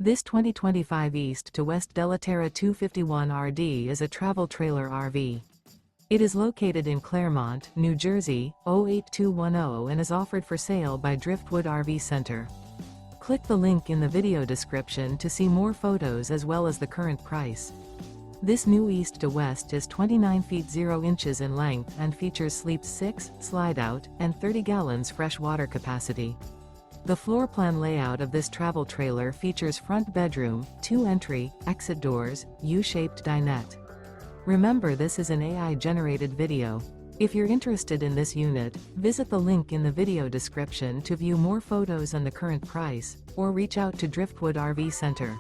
This 2025 East to West Della Terra 251 RD is a travel trailer RV. It is located in Clermont, New Jersey, 08210 and is offered for sale by Driftwood RV Center. Click the link in the video description to see more photos as well as the current price. This new East to West is 29 feet 0 inches in length and features sleep 6, slide out, and 30 gallons fresh water capacity. The floor plan layout of this travel trailer features front bedroom, 2 entry, exit doors, U-shaped dinette. Remember, this is an AI-generated video. If you're interested in this unit, visit the link in the video description to view more photos and the current price, or reach out to Driftwood RV Center.